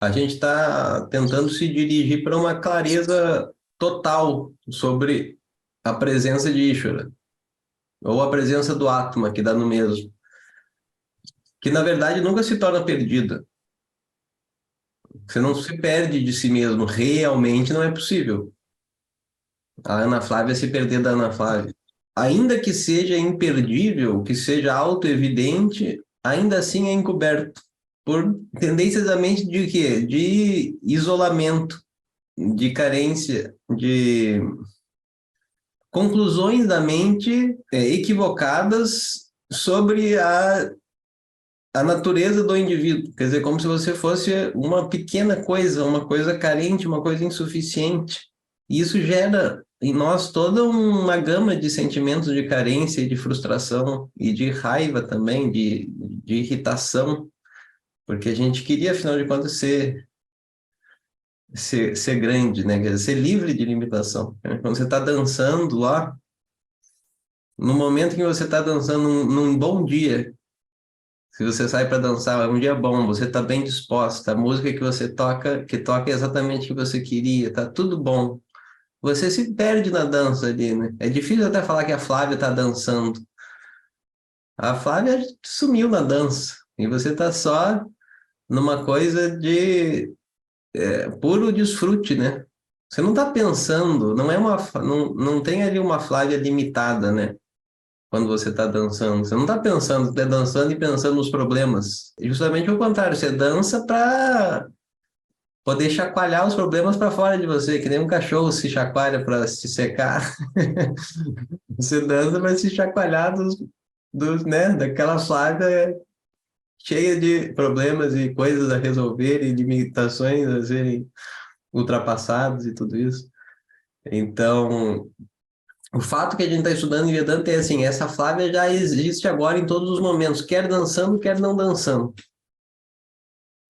A gente está tentando se dirigir para uma clareza total sobre a presença de Ishvara, ou a presença do Atma, que dá no mesmo, que na verdade nunca se torna perdida. Você não se perde de si mesmo, realmente não é possível. A Ana Flávia se perder da Ana Flávia. Ainda que seja imperdível, que seja autoevidente, ainda assim é encoberto por tendências da mente de quê? De isolamento, de carência, de conclusões da mente equivocadas sobre a natureza do indivíduo. Quer dizer, como se você fosse uma pequena coisa, uma coisa carente, uma coisa insuficiente. E isso gera em nós toda uma gama de sentimentos de carência e de frustração e de raiva também, de irritação, porque a gente queria, afinal de contas, ser grande, né? Quer dizer, ser livre de limitação. Quando você está dançando lá, no momento que você está dançando num bom dia, se você sai para dançar, é um dia bom, você está bem disposta, a música que você toca, que toca exatamente o que você queria, tá tudo bom. Você se perde na dança ali, né? É difícil até falar que a Flávia está dançando. A Flávia sumiu na dança e você está só numa coisa de puro desfrute, né? Você não está pensando, não tem ali uma Flávia limitada, né? Quando você está dançando. Você não está pensando, você está dançando e pensando nos problemas. E justamente o contrário, você dança para poder chacoalhar os problemas para fora de você, que nem um cachorro se chacoalha para se secar. Você dança para se chacoalhar né, daquela Flávia cheia de problemas e coisas a resolver e limitações a serem ultrapassadas e tudo isso. Então, o fato que a gente está estudando em Vedanta é assim, essa Flávia já existe agora em todos os momentos, quer dançando, quer não dançando.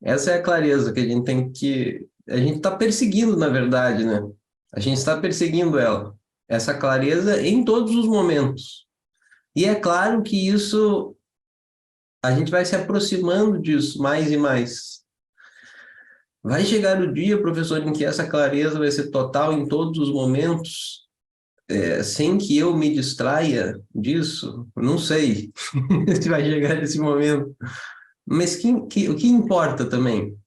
Essa é a clareza que a gente tem que... A gente está perseguindo, na verdade, né? A gente está perseguindo ela. Essa clareza em todos os momentos. E é claro que isso, a gente vai se aproximando disso mais e mais. Vai chegar o dia, professor, em que essa clareza vai ser total em todos os momentos, sem que eu me distraia disso, não sei se vai chegar esse momento. Mas o que importa também?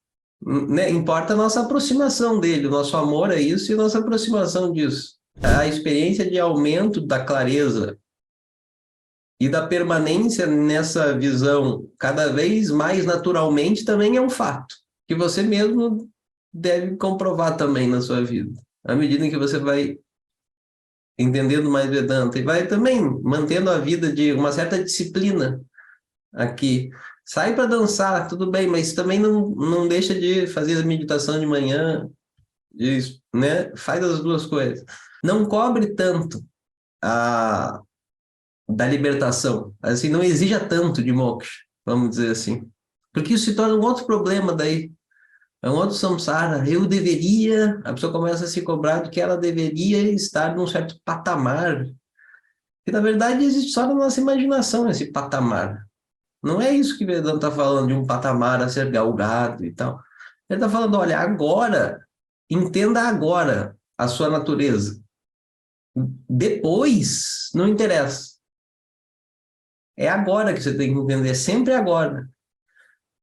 Né? Importa a nossa aproximação dele, o nosso amor a isso e a nossa aproximação disso. A experiência de aumento da clareza e da permanência nessa visão cada vez mais naturalmente também é um fato, que você mesmo deve comprovar também na sua vida. À medida em que você vai entendendo mais Vedanta e vai também mantendo a vida de uma certa disciplina aqui. Sai para dançar, tudo bem, mas também não deixa de fazer a meditação de manhã, né? Faz as duas coisas. Não cobre tanto a, da libertação, assim, não exija tanto de moksha, vamos dizer assim. Porque isso se torna um outro problema daí. É um outro samsara. A pessoa começa a se cobrar de que ela deveria estar num certo patamar, que na verdade existe só na nossa imaginação esse patamar. Não é isso que Vedanta está falando, de um patamar a ser galgado e tal. Ele está falando, olha, agora, entenda agora a sua natureza. Depois, não interessa. É agora que você tem que entender, é sempre agora.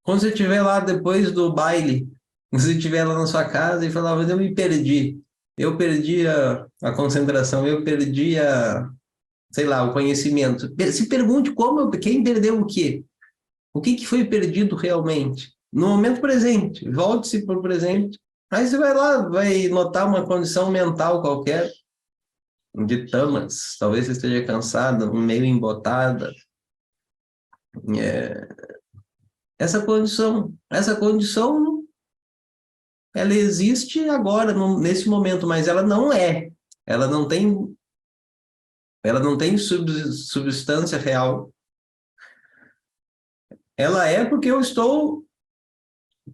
Quando você estiver lá depois do baile, você estiver lá na sua casa e falar, mas eu me perdi. Eu perdi a concentração, eu perdi sei lá, o conhecimento. Se pergunte quem perdeu o quê? O que foi perdido realmente? No momento presente, volte-se para o presente. Aí você vai lá, vai notar uma condição mental qualquer, de tamas, talvez você esteja cansada, meio embotada. É, essa condição, ela existe agora, nesse momento, mas ela não é. Ela não tem, ela não tem substância real. Ela é porque eu estou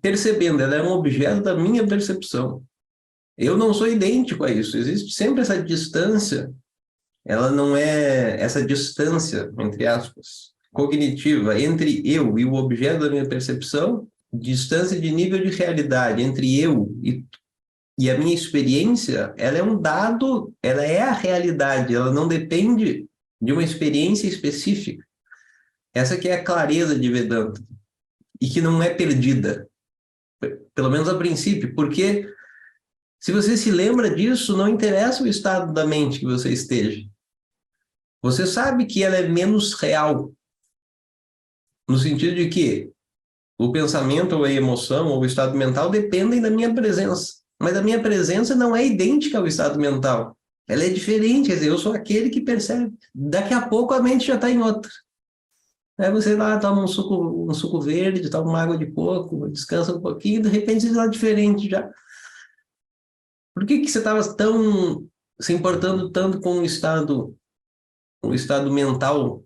percebendo, ela é um objeto da minha percepção. Eu não sou idêntico a isso. Existe sempre essa distância. Ela não é essa distância, entre aspas, cognitiva entre eu e o objeto da minha percepção. distância de nível de realidade entre eu e a minha experiência, ela é um dado, ela é a realidade, ela não depende de uma experiência específica. Essa que é a clareza de Vedanta, e que não é perdida, pelo menos a princípio, porque se você se lembra disso, não interessa o estado da mente que você esteja. Você sabe que ela é menos real, no sentido de que o pensamento, ou a emoção, ou o estado mental dependem da minha presença. Mas a minha presença não é idêntica ao estado mental. Ela é diferente, quer dizer, eu sou aquele que percebe. Daqui a pouco a mente já está em outra. Aí você lá toma um suco verde, toma uma água de coco, descansa um pouquinho, de repente você está diferente já. Por que que você estava tão se importando tanto com o estado mental,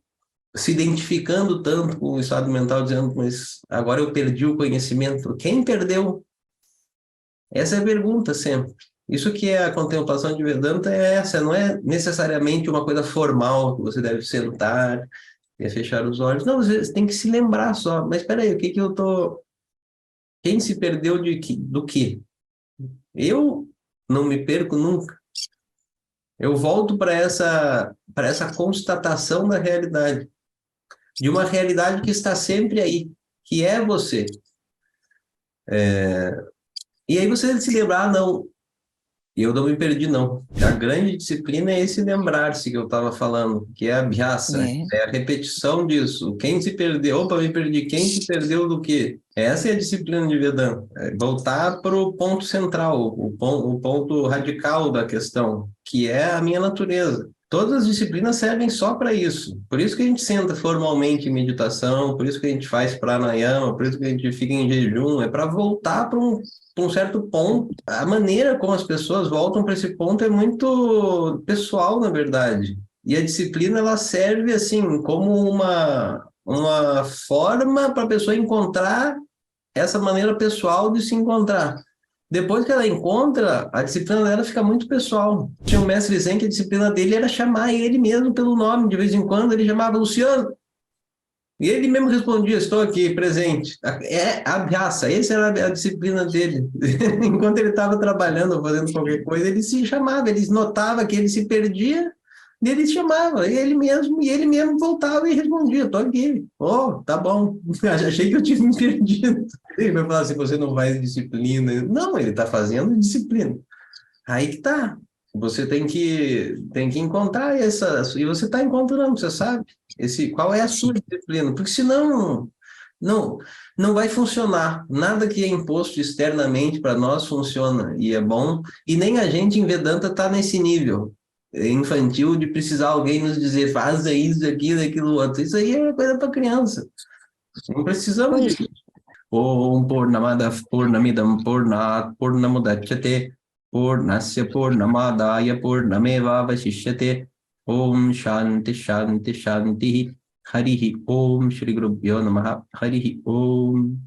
se identificando tanto com o estado mental, dizendo, mas agora eu perdi o conhecimento? Quem perdeu? Essa é a pergunta sempre. Isso que é a contemplação de Vedanta é essa, não é necessariamente uma coisa formal, que você deve sentar e fechar os olhos. Não, você tem que se lembrar só. Mas espera aí, o que que eu tô... Quem se perdeu do quê? Eu não me perco nunca. Eu volto para essa constatação da realidade, de uma realidade que está sempre aí, que é você. E aí você se lembrar, ah, não, eu não me perdi, não. A grande disciplina é esse lembrar-se que eu estava falando, que é a abhyasa, É. é a repetição disso. Quem se perdeu, opa, me perdi, quem se perdeu do quê? Essa é a disciplina de Vedanta, é voltar para o ponto central, o ponto radical da questão, que é a minha natureza. Todas as disciplinas servem só para isso. Por isso que a gente senta formalmente em meditação, por isso que a gente faz pranayama, por isso que a gente fica em jejum, é para voltar para um certo ponto. A maneira como as pessoas voltam para esse ponto é muito pessoal, na verdade. E a disciplina ela serve assim como uma forma para a pessoa encontrar essa maneira pessoal de se encontrar. Depois que ela encontra, a disciplina dela fica muito pessoal. Tinha um mestre Zen que a disciplina dele era chamar ele mesmo pelo nome. De vez em quando ele chamava Luciano. E ele mesmo respondia, estou aqui, presente. É a raça, essa era a disciplina dele. Enquanto ele estava trabalhando ou fazendo qualquer coisa, ele se chamava, ele notava que ele se perdia, e ele chamava, e ele mesmo voltava e respondia, estou aqui. Oh, tá bom. Achei que eu tinha me perdido. Ele vai falar assim, você não faz disciplina. Não, ele está fazendo disciplina. Aí que tá. Você tem que encontrar essa. E você está encontrando, você sabe? Qual é a sua disciplina? Porque senão não, não vai funcionar. Nada que é imposto externamente para nós funciona e é bom. E nem a gente em Vedanta está nesse nível infantil de precisar alguém nos dizer faça isso, aquilo, aquilo outro. Isso aí é coisa para criança. Não precisamos Pois, disso. Om Purnamada Purnamidam Purnat Purnamudachyate Purnasya Purnamadaya Purnameva Vasishyate Om Shanti Shanti Shanti Harihi Om Shri Gurubhyo Namaha Harihi Om